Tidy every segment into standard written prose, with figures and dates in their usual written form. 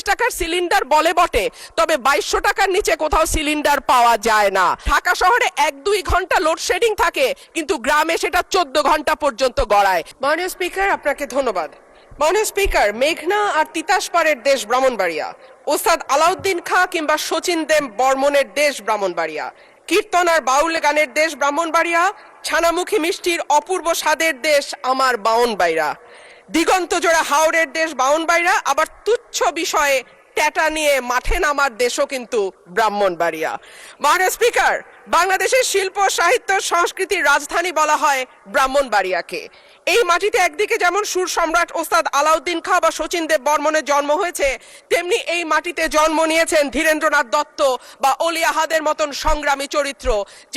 টাকার সিলিন্ডার বলে বটে, তবে 2200 টাকার নিচে কোথাও সিলিন্ডার পাওয়া যায় না। ঢাকা শহরে 1-2 ঘন্টা লোডশেডিং থাকে, কিন্তু গ্রামে সেটা 14 ঘন্টা পর্যন্ত গড়ায়। মাননীয় স্পিকার, আপনাকে ধন্যবাদ। মাননীয় স্পিকার, মেঘনা আর তিতাস পাড়ের দেশ ব্রাহ্মণবাড়িয়া, ওস্তাদ আলাউদ্দিন খাঁ কিংবা শচীন দেব বর্মনের দেশ ব্রাহ্মণবাড়িয়া, কীর্তন আর বাউল গানের দেশ ব্রাহ্মণবাড়িয়া, ছানামুখী মিষ্টির অপূর্ব স্বাদের দেশ আমার বাউনবাড়িয়া, দিগন্ত জোড়া হাওড়ের দেশ বাউনবাড়িয়া, আবার তুচ্ছ বিষয়ে ট্যাটা নিয়ে মাঠে নামার দেশও কিন্তু ব্রাহ্মণবাড়িয়া। মাননীয় স্পিকার, বাংলাদেশের শিল্প সাহিত্য সংস্কৃতির রাজধানী বলা হয় ব্রাহ্মণবাড়িয়াকে। এই মাটিতে একদিকে যেমন সুর সম্রাট ওস্তাদ আলাউদ্দিন খাঁ বা শচীন দেব বর্মনের জন্ম হয়েছে, তেমনি এই মাটিতে জন্ম নিয়েছেন ধীরেন্দ্রনাথ দত্ত বা অলি আহাদের মতন সংগ্রামী চরিত্র,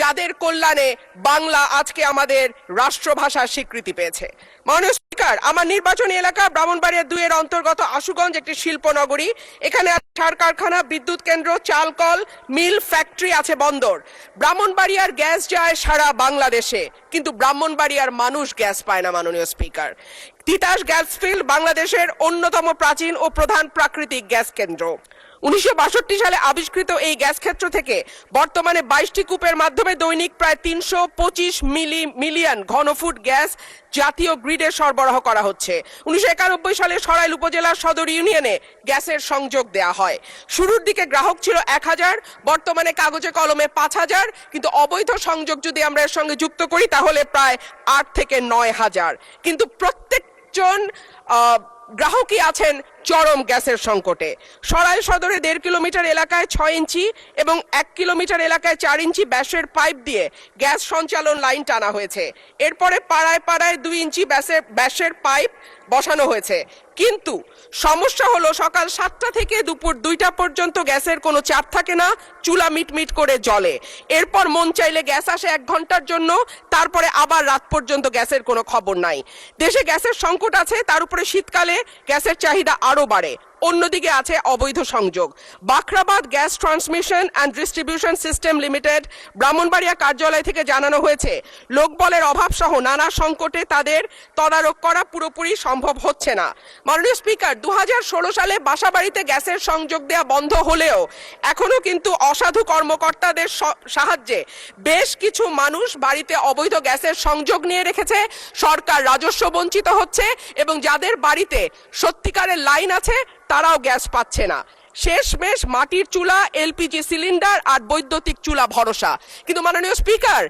যাদের কল্যাণে বাংলা আজকে আমাদের রাষ্ট্রভাষার স্বীকৃতি পেয়েছে। মাননীয় স্পিকার, আমার নির্বাচনী এলাকা ব্রাহ্মণবাড়িয়া 2 এর অন্তর্গত আশুগঞ্জ একটি শিল্প নগরী। এখানে সার কারখানা, বিদ্যুৎ কেন্দ্র, চাল কল, মিল, ফ্যাক্টরি আছে, বন্দর। ব্রাহ্মণবাড়িয়ার গ্যাস যায় সারা বাংলাদেশে, কিন্তু ব্রাহ্মণবাড়িয়ার মানুষ গ্যাস পায় না। মাননীয় স্পিকার, তিতাস গ্যাস ফিল্ড বাংলাদেশের অন্যতম প্রাচীন ও প্রধান প্রাকৃতিক গ্যাস কেন্দ্র। 1962 সালে আবিষ্কৃত এই গ্যাস ক্ষেত্র থেকে বর্তমানে 22টি কূপের মাধ্যমে দৈনিক প্রায় 325 মিলিয়ন ঘনফুট গ্যাস জাতীয় গ্রিডে সরবরাহ করা হচ্ছে। 1991 সালে সরাইল উপজেলার সদর ইউনিয়নে গ্যাসের সংযোগ দেয়া হয়। শুরুর দিকে গ্রাহক ছিল 1000, বর্তমানে কাগজে কলমে 5000, কিন্তু অবৈধ সংযোগ যদি আমরা এর সঙ্গে যুক্ত করি তাহলে প্রায় 8 থেকে 9000। কিন্তু প্রত্যেকজন গ্রাহকই আছেন চরম গ্যাসের সংকটে। সরাইল সদরে 1.5 কিলোমিটার এলাকায় 6 ইঞ্চি এবং 1 কিলোমিটার এলাকায় 4 ইঞ্চি ব্যাসের পাইপ দিয়ে গ্যাস সঞ্চালন লাইন টানা হয়েছে। এরপরে পাড়ায় পাড়ায় 2 ইঞ্চি ব্যাসের পাইপ বসানো হয়েছে। কিন্তু সমস্যা হলো সকাল 7টা থেকে দুপুর 2টা পর্যন্ত গ্যাসের কোনো চাপ থাকে না, চুলা মিটমিট করে জ্বলে। এরপর মন চাইলে গ্যাস আসে 1 ঘন্টার জন্য, তারপরে আবার রাত পর্যন্ত গ্যাসের কোনো খবর নাই। দেশে গ্যাসের সংকট আছে, তার উপরে শীতকালে গ্যাসের চাহিদা আরো বাড়ে। অন্যদিকে আছে অবৈধ সংযোগ। Bakhrabad gas transmission and distribution system limited Brahmanbaria কার্যালয় থেকে জানানো হয়েছে, লোকবলের অভাব সহ নানা সংকটে তাদের তদারক করা পুরোপুরি সম্ভব হচ্ছে না। মাননীয় স্পিকার, 2016 সালে বাসাবাড়িতে গ্যাসের সংযোগ দেওয়া বন্ধ হলেও এখনো কিন্তু অসাধু কর্মকর্তাদের সাহায্যে বেশ কিছু মানুষ বাড়িতে অবৈধ গ্যাসের সংযোগ নিয়ে রেখেছে। সরকার রাজস্ব বঞ্চিত হচ্ছে এবং যাদের বাড়িতে সত্যিকারের লাইন আছে তারাও গ্যাস পাচ্ছে না। শেষমেশ মাটির চুলা, এলপিজি সিলিন্ডার আর বৈদ্যুতিক চুলা ভরসা। কিন্তু মাননীয় স্পিকার,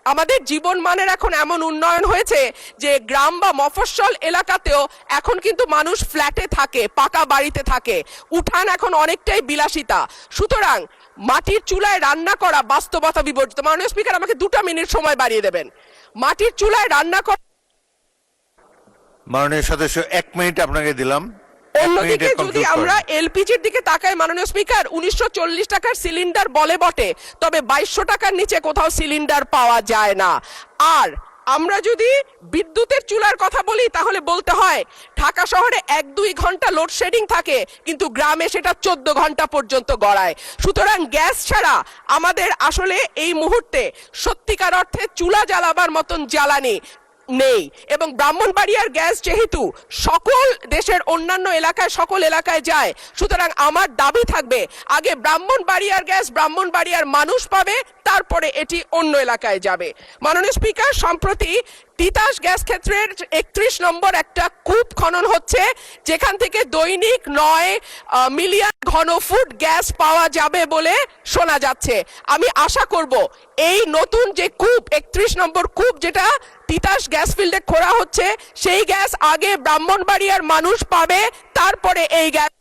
আমাদের জীবন মানের এখন এমন উন্নয়ন হয়েছে যে গ্রাম বা মফস্বল এলাকাতেও এখন কিন্তু মানুষ ফ্ল্যাটে থাকে, পাকা বাড়িতে থাকে, উঠান এখন অনেকটাই বিলাসিতা। সুতরাং মাটির চুলায় রান্না করা বাস্তবতা বিবর্জিত। মাননীয় স্পিকার, আমাকে 2 মিনিট সময় বাড়িয়ে দেবেন। মাটির চুলায় রান্না করা, মাননীয় সদস্য 1 মিনিট আপনাকে দিলাম। অন্যদিকে যদি আমরা এলপিজির দিকে তাকাই মাননীয় স্পিকার, 1940 টাকার সিলিন্ডার বলে বটে, তবে 2200 টাকার নিচে কোথাও সিলিন্ডার পাওয়া যায় না। আর আমরা যদি বিদ্যুতের চুলার কথা বলি তাহলে বলতে হয় ঢাকা শহরে 1-2 ঘন্টা লোডশেডিং থাকে, কিন্তু গ্রামে সেটা 14 ঘন্টা পর্যন্ত গড়ায়। সুতরাং গ্যাস ছাড়া আমাদের আসলে এই মুহূর্তে সত্যিকার অর্থে চুলা জ্বালাবার মতন জ্বালানি নেই। এবং ব্রাহ্মণবাড়িয়ার গ্যাস যেহেতু সকল দেশের অন্যান্য এলাকায় সকল এলাকায় যায়, সুতরাং আমার দাবি থাকবে আগে ব্রাহ্মণবাড়িয়ার গ্যাস ব্রাহ্মণবাড়িয়ার মানুষ পাবে, তারপরে এটি অন্য এলাকায় যাবে। মাননীয় স্পিকার, সম্প্রতি তিতাস গ্যাস ক্ষেত্রের 31 নম্বর একটা কূপ খনন হচ্ছে, যেখান থেকে দৈনিক 9 মিলিয়ন ঘনফুট গ্যাস পাওয়া যাবে বলে শোনা যাচ্ছে। আমি আশা করব এই নতুন যে কূপ 31 নম্বর কূপ যেটা তিতাস গ্যাস ফিল্ডে খোঁড়া হচ্ছে, সেই গ্যাস আগে ব্রাহ্মণবাড়িয়ার মানুষ পাবে, তারপরে এই গ্যাস